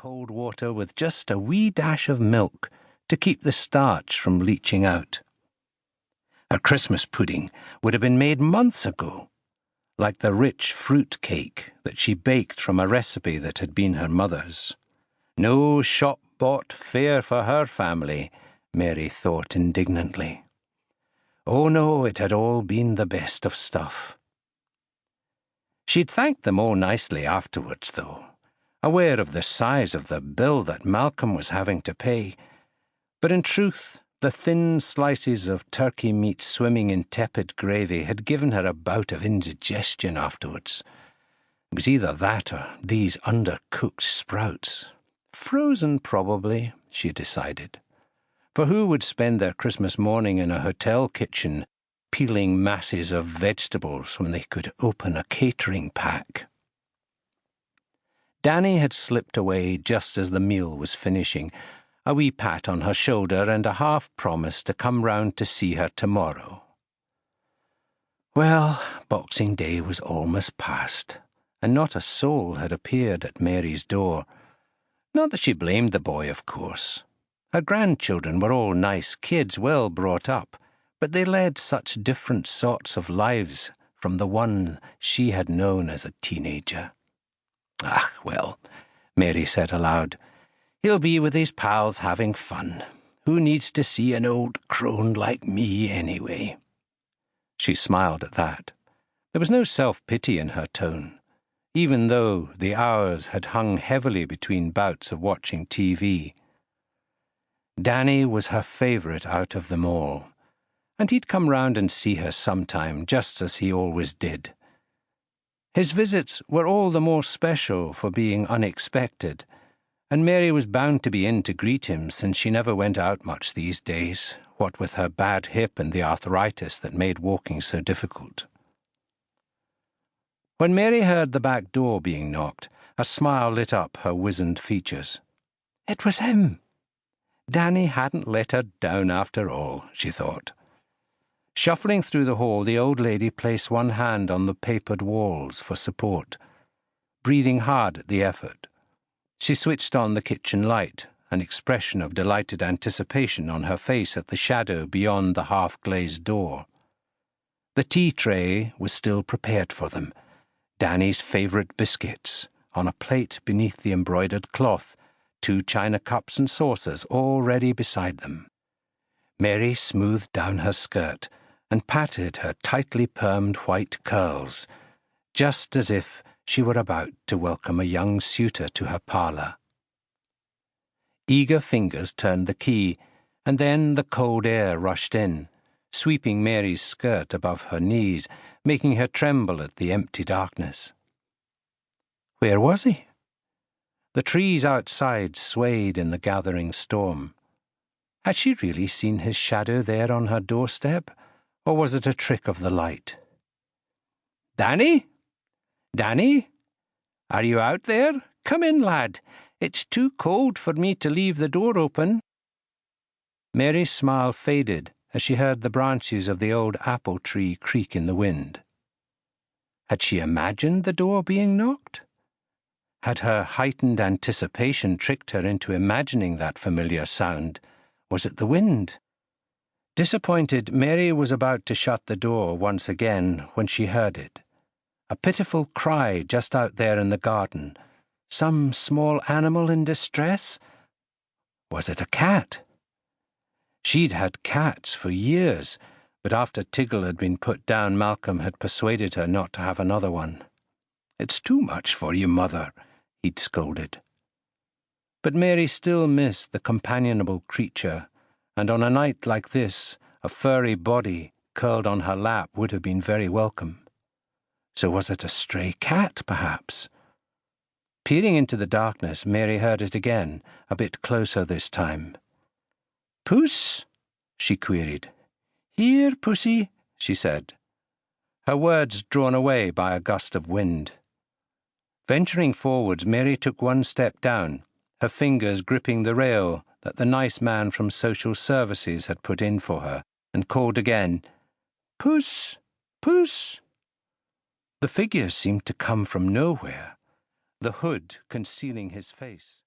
cold water with just a wee dash of milk to keep the starch from leaching out. Her Christmas pudding would have been made months ago, like the rich fruit cake that she baked from a recipe that had been her mother's. No shop-bought fare for her family, Mary thought indignantly. Oh no, it had all been the best of stuff. She'd thanked them all nicely afterwards, though, aware of the size of the bill that Malcolm was having to pay. But in truth, the thin slices of turkey meat swimming in tepid gravy had given her a bout of indigestion afterwards. It was either that or these undercooked sprouts. Frozen, probably, she decided. For who would spend their Christmas morning in a hotel kitchen peeling masses of vegetables when they could open a catering pack? Danny had slipped away just as the meal was finishing, a wee pat on her shoulder and a half promise to come round to see her tomorrow. Well, Boxing Day was almost past, and not a soul had appeared at Mary's door. Not that she blamed the boy, of course. Her grandchildren were all nice kids, well brought up, but they led such different sorts of lives from the one she had known as a teenager. Ah, well, Mary said aloud, he'll be with his pals having fun. Who needs to see an old crone like me anyway? She smiled at that. There was no self-pity in her tone, even though the hours had hung heavily between bouts of watching TV. Danny was her favourite out of them all, and he'd come round and see her sometime, just as he always did. His visits were all the more special for being unexpected, and Mary was bound to be in to greet him, since she never went out much these days, what with her bad hip and the arthritis that made walking so difficult. When Mary heard the back door being knocked, a smile lit up her wizened features. It was him. Danny hadn't let her down after all, she thought. Shuffling through the hall, the old lady placed one hand on the papered walls for support, breathing hard at the effort. She switched on the kitchen light, an expression of delighted anticipation on her face at the shadow beyond the half-glazed door. The tea tray was still prepared for them, Danny's favourite biscuits, on a plate beneath the embroidered cloth, 2 china cups and saucers all ready beside them. Mary smoothed down her skirt and patted her tightly permed white curls, just as if she were about to welcome a young suitor to her parlour. Eager fingers turned the key, and then the cold air rushed in, sweeping Mary's skirt above her knees, making her tremble at the empty darkness. Where was he? The trees outside swayed in the gathering storm. Had she really seen his shadow there on her doorstep, or was it a trick of the light? Danny? Danny? Are you out there? Come in, lad. It's too cold for me to leave the door open. Mary's smile faded as she heard the branches of the old apple tree creak in the wind. Had she imagined the door being knocked? Had her heightened anticipation tricked her into imagining that familiar sound? Was it the wind? Disappointed, Mary was about to shut the door once again when she heard it. A pitiful cry just out there in the garden. Some small animal in distress? Was it a cat? She'd had cats for years, but after Tiggle had been put down, Malcolm had persuaded her not to have another one. It's too much for you, mother, he'd scolded. But Mary still missed the companionable creature, and on a night like this, a furry body curled on her lap would have been very welcome. So was it a stray cat, perhaps? Peering into the darkness, Mary heard it again, a bit closer this time. Puss? She queried. Here, pussy, she said, her words drawn away by a gust of wind. Venturing forwards, Mary took one step down, her fingers gripping the rail that the nice man from social services had put in for her, and called again, Puss, puss. The figure seemed to come from nowhere, the hood concealing his face.